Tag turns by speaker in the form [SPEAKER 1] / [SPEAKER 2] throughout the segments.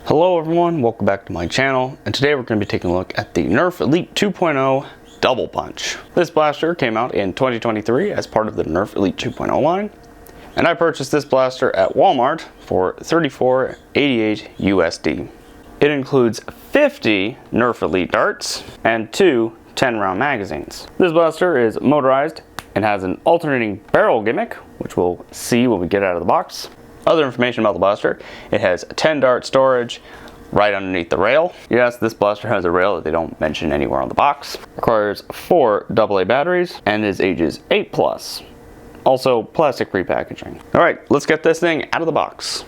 [SPEAKER 1] Hello everyone, welcome back to my channel, and today we're going to be taking a look at the Nerf Elite 2.0 Double Punch. This blaster came out in 2023 as part of the Nerf Elite 2.0 line, and I purchased this blaster at Walmart for $34.88 USD. It includes 50 Nerf Elite darts and two 10-round magazines. This blaster is motorized and has an alternating barrel gimmick, which we'll see when we get out of the box. Other information about the blaster: it has 10 dart storage right underneath the rail. Yes, this blaster has a rail that they don't mention anywhere on the box. Requires 4 AA batteries and is ages 8+. Also plastic-free packaging. Alright, let's get this thing out of the box.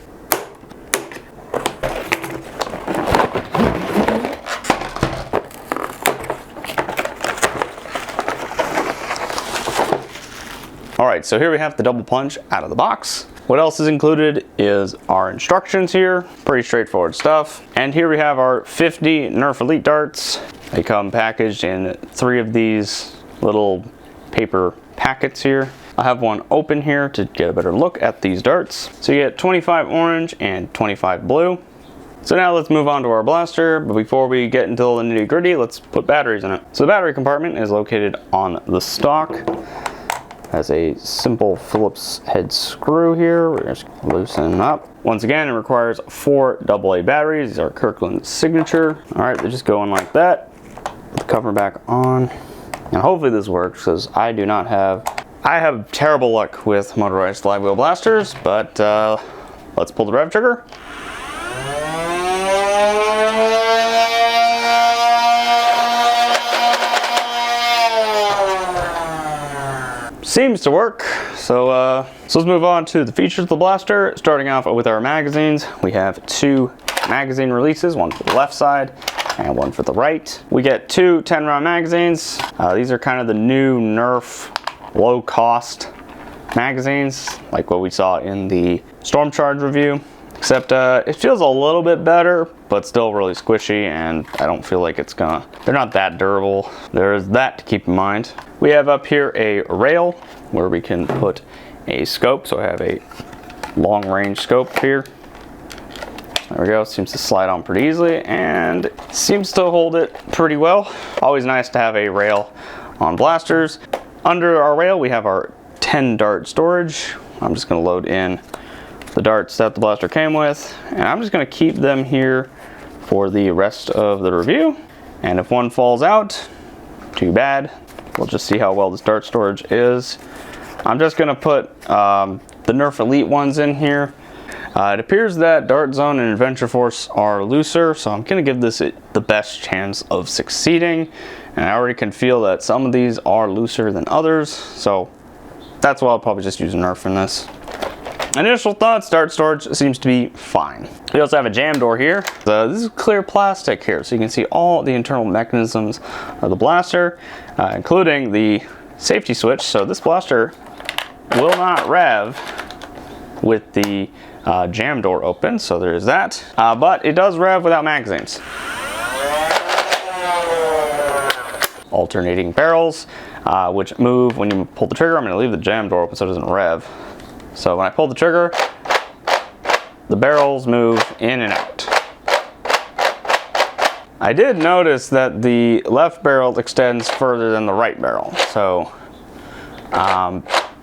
[SPEAKER 1] Alright, so here we have the Double Punch out of the box. What else is included is our instructions here. Pretty straightforward stuff. And here we have our 50 Nerf Elite darts. They come packaged in 3 of these little paper packets here. I have one open here to get a better look at these darts. So you get 25 orange and 25 blue. So now let's move on to our blaster, but before we get into the nitty gritty, let's put batteries in it. So the battery compartment is located on the stock. Has a simple Phillips head screw here. We're just loosening up. Once again, it requires 4 AA batteries. These are Kirkland's signature. All right, they just go in like that. Put the cover back on, and hopefully this works because I have terrible luck with motorized live wheel blasters. But let's pull the rev trigger. Seems to work. So let's move on to the features of the blaster. Starting off with our magazines, we have 2 magazine releases, one for the left side and one for the right. We get 2 10-round magazines. These are kind of the new Nerf low-cost magazines, like what we saw in the Storm Charge review. Except it feels a little bit better, but still really squishy, and I don't feel like they're not that durable. There's that to keep in mind. We have up here a rail where we can put a scope. So I have a long range scope here. There we go, seems to slide on pretty easily and seems to hold it pretty well. Always nice to have a rail on blasters. Under our rail we have our 10 dart storage. I'm just gonna load in the darts that the blaster came with, and I'm just going to keep them here for the rest of the review. And if one falls out, too bad. We'll just see how well this dart storage is. I'm just going to put the Nerf Elite ones in here. It appears that Dart Zone and Adventure Force are looser, so I'm going to give this the best chance of succeeding. And I already can feel that some of these are looser than others, so that's why I'll probably just use Nerf in this. Initial thoughts: dart storage seems to be fine. We also have a jam door here. This is clear plastic here, so you can see all the internal mechanisms of the blaster, including the safety switch. So this blaster will not rev with the jam door open, so there's that. But it does rev without magazines. Alternating barrels, which move when you pull the trigger. I'm going to leave the jam door open so it doesn't rev. So when I pull the trigger, the barrels move in and out. I did notice that the left barrel extends further than the right barrel. So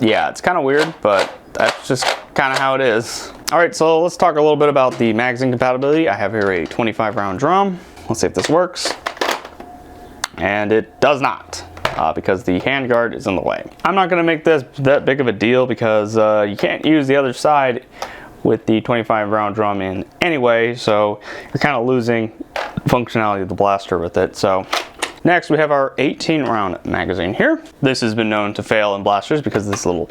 [SPEAKER 1] yeah, it's kind of weird, but that's just kind of how it is. All right, so let's talk a little bit about the magazine compatibility. I have here a 25-round drum. Let's see if this works. And it does not. Because the handguard is in the way. I'm not going to make this that big of a deal because you can't use the other side with the 25-round drum in anyway, so you're kind of losing functionality of the blaster with it. So next we have our 18-round magazine here. This has been known to fail in blasters because of this little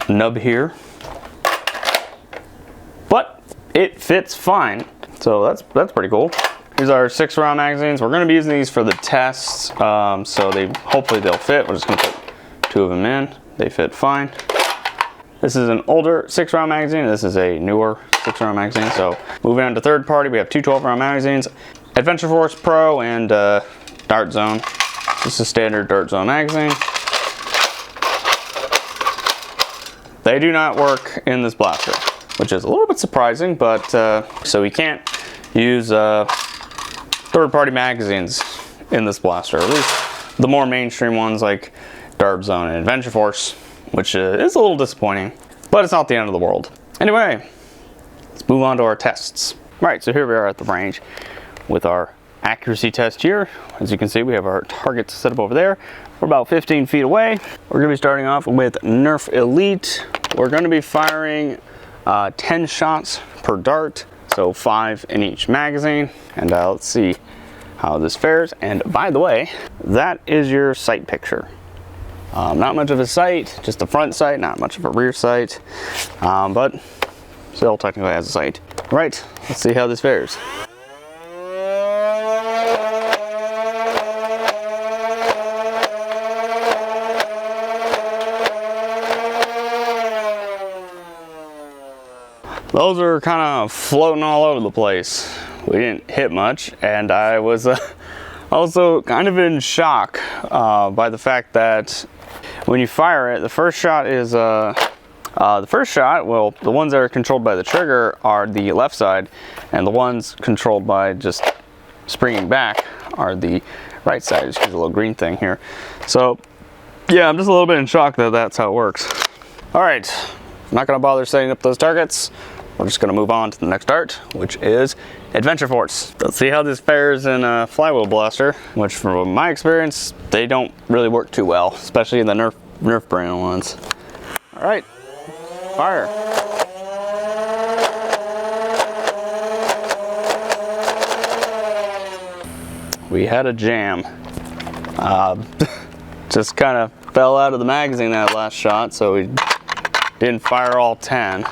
[SPEAKER 1] nub here, but it fits fine, so that's pretty cool. These are 6-round magazines. We're going to be using these for the tests, so hopefully they'll fit. We're just going to put 2 of them in. They fit fine. This is an older 6-round magazine. This is a newer 6-round magazine. So moving on to third party, we have 2 12-round magazines, Adventure Force Pro and Dart Zone. This is a standard Dart Zone magazine. They do not work in this blaster. which is a little bit surprising, but so we can't use third-party magazines in this blaster, at least the more mainstream ones like Dart Zone and Adventure Force, which is a little disappointing, but it's not the end of the world. Anyway, let's move on to our tests. Right, so here we are at the range with our accuracy test here. As you can see, we have our targets set up over there. We're about 15 feet away. We're gonna be starting off with Nerf Elite. We're gonna be firing 10 shots per dart, so 5 in each magazine. And let's see how this fares. And by the way, that is your sight picture. Not much of a sight, just a front sight, not much of a rear sight, but still technically has a sight. Right, let's see how this fares. Those are kind of floating all over the place. We didn't hit much, and I was also kind of in shock by the fact that when you fire it, the first shot is well, the ones that are controlled by the trigger are the left side, and the ones controlled by just springing back are the right side. Just use a little green thing here. So yeah, I'm just a little bit in shock that that's how it works. All right, I'm not gonna bother setting up those targets. We're just gonna move on to the next dart, which is Adventure Force. Let's see how this fares in a flywheel blaster, which from my experience, they don't really work too well, especially in the Nerf brand ones. All right, fire. We had a jam. Just kind of fell out of the magazine that last shot, so we didn't fire all 10.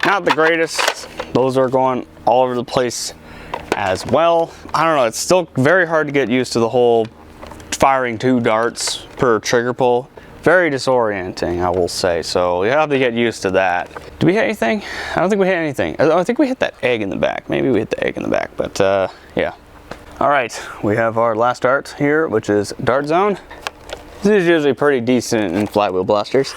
[SPEAKER 1] Not the greatest. Those are going all over the place as well. I don't know, it's still very hard to get used to the whole firing 2 darts per trigger pull. Very disorienting, I will say, so you have to get used to that. Did we hit anything? I don't think we hit anything. I think we hit that egg in the back. Maybe we hit the egg in the back, but yeah. All right, we have our last dart here, which is Dart Zone. This is usually pretty decent in flywheel blasters.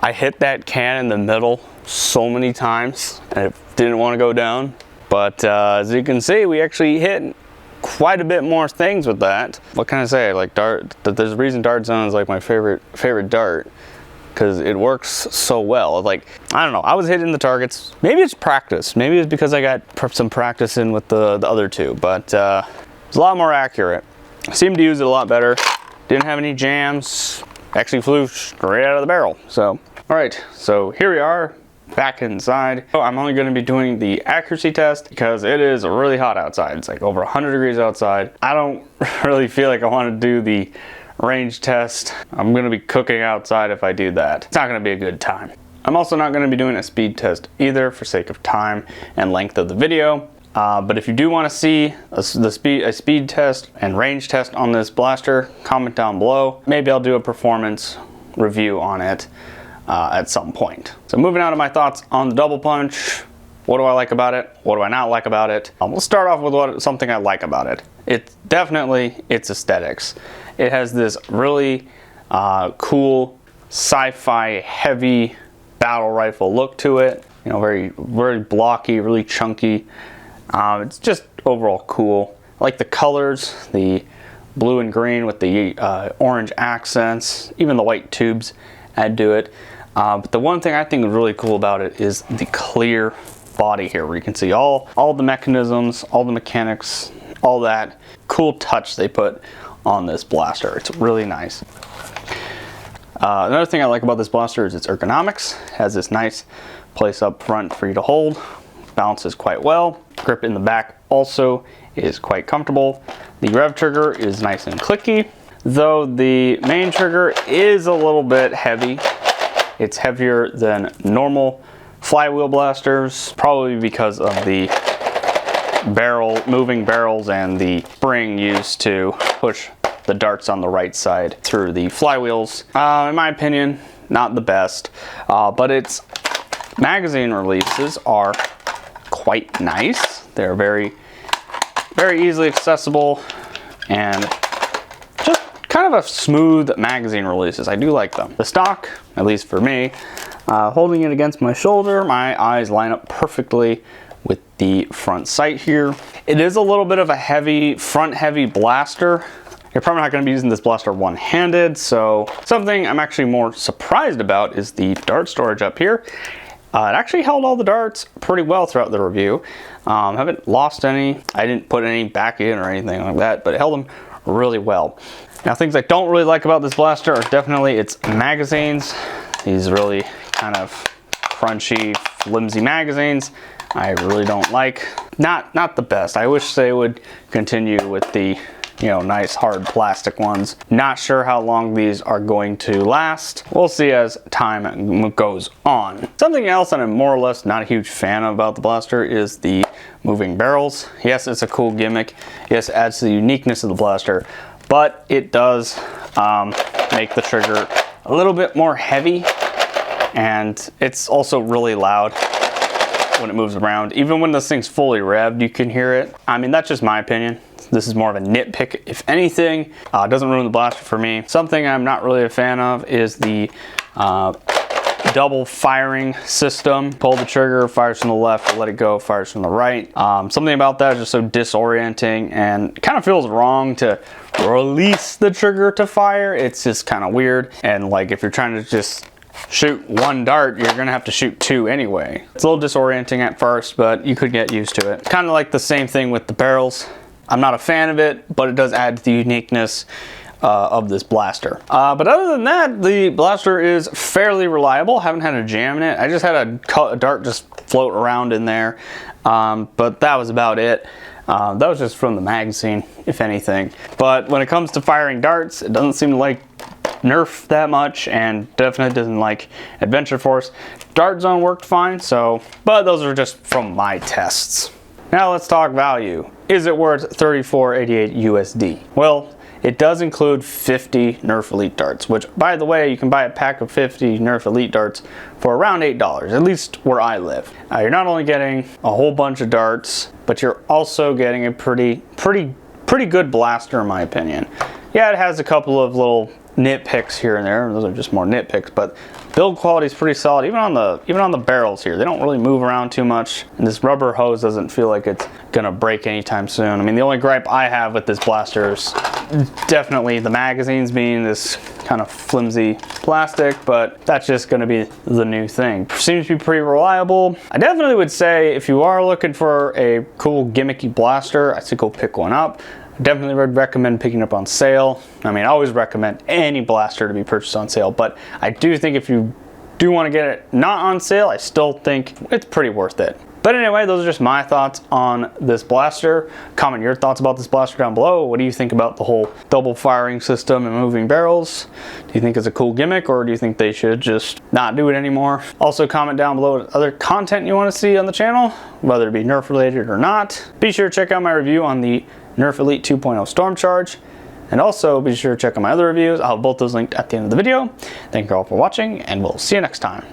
[SPEAKER 1] I hit that can in the middle so many times and it didn't want to go down, but as you can see, we actually hit quite a bit more things with that. What can I say? Like there's a reason Dart Zone is like my favorite dart, because it works so well. Like, I don't know, I was hitting the targets. Maybe it's practice. Maybe it's because I got some practice in with the other two, but it's a lot more accurate. I seemed to use it a lot better. Didn't have any jams. Actually flew straight out of the barrel. So, all right, so here we are back inside. So I'm only gonna be doing the accuracy test because it is really hot outside. It's like over 100 degrees outside. I don't really feel like I wanna do the range test. I'm gonna be cooking outside if I do that. It's not gonna be a good time. I'm also not gonna be doing a speed test either for sake of time and length of the video. But if you do want to see a speed test and range test on this blaster, comment down below. Maybe I'll do a performance review on it at some point. So moving on to my thoughts on the double punch. What do I like about it? What do I not like about it? We'll start off with something I like about it. It's definitely its aesthetics. It has this really cool sci-fi heavy battle rifle look to it. You know, very blocky, really chunky. It's just overall cool. I like the colors, the blue and green with the orange accents, even the white tubes add to it. But the one thing I think is really cool about it is the clear body here, where you can see all the mechanisms, all the mechanics, all that cool touch they put on this blaster. It's really nice. Another thing I like about this blaster is its ergonomics. It has this nice place up front for you to hold. Balances quite well. Grip in the back also is quite comfortable. The rev trigger is nice and clicky, though the main trigger is a little bit heavy. It's heavier than normal flywheel blasters, probably because of the moving barrels and the spring used to push the darts on the right side through the flywheels. In my opinion, not the best, but its magazine releases are quite nice. They're very easily accessible, and kind of a smooth magazine releases. I do like them. The stock, at least for me, holding it against my shoulder, my eyes line up perfectly with the front sight here. It is a little bit of a heavy, front heavy blaster. You're probably not going to be using this blaster one-handed, so something I'm actually more surprised about is the dart storage up here. It actually held all the darts pretty well throughout the review. Haven't lost any. I didn't put any back in or anything like that, but it held them really well. Now, things I don't really like about this blaster are definitely its magazines. These really kind of crunchy, flimsy magazines I really don't like. Not the best. I wish they would continue with the, you know, nice hard plastic ones. Not sure how long these are going to last. We'll see as time goes on. Something else that I'm more or less not a huge fan of about the blaster is the moving barrels. Yes, it's a cool gimmick. Yes, it adds to the uniqueness of the blaster, but it does make the trigger a little bit more heavy, and it's also really loud when it moves around. Even when this thing's fully revved, you can hear it. I mean, that's just my opinion. This is more of a nitpick, if anything. It doesn't ruin the blaster for me. Something I'm not really a fan of is the double firing system. Pull the trigger, fires from the left, let it go, fires from the right. Something about that is just so disorienting and kind of feels wrong to release the trigger to fire. It's just kind of weird. And like if you're trying to just shoot one dart, you're gonna have to shoot two anyway. It's a little disorienting at first, but you could get used to it. Kind of like the same thing with the barrels. I'm not a fan of it, but it does add to the uniqueness of this blaster. But other than that, the blaster is fairly reliable. Haven't had a jam in it. I just had a dart just float around in there, but that was about it. That was just from the magazine, if anything. But when it comes to firing darts, it doesn't seem to like Nerf that much, and definitely doesn't like Adventure Force. Dart Zone worked fine, so, but those are just from my tests. Now let's talk value. Is it worth $34.88 USD? Well, it does include 50 Nerf Elite darts, which, by the way, you can buy a pack of 50 Nerf Elite darts for around $8, at least where I live. You're not only getting a whole bunch of darts, but you're also getting a pretty good blaster, in my opinion. Yeah, it has a couple of little nitpicks here and there. Those are just more nitpicks, but build quality is pretty solid. Even on the barrels here, they don't really move around too much, and this rubber hose doesn't feel like it's gonna break anytime soon. I mean, the only gripe I have with this blaster is definitely the magazines being this kind of flimsy plastic, but that's just gonna be the new thing. Seems to be pretty reliable. I definitely would say if you are looking for a cool gimmicky blaster, I'd say go pick one up. Definitely would recommend picking up on sale. I mean, I always recommend any blaster to be purchased on sale, but I do think if you do want to get it not on sale, I still think it's pretty worth it. But anyway, those are just my thoughts on this blaster. Comment your thoughts about this blaster down below. What do you think about the whole double firing system and moving barrels? Do you think it's a cool gimmick, or do you think they should just not do it anymore? Also comment down below what other content you want to see on the channel, whether it be Nerf related or not. Be sure to check out my review on the Nerf Elite 2.0 Storm Charge, and also be sure to check out my other reviews. I'll have both those linked at the end of the video. Thank you all for watching, and we'll see you next time.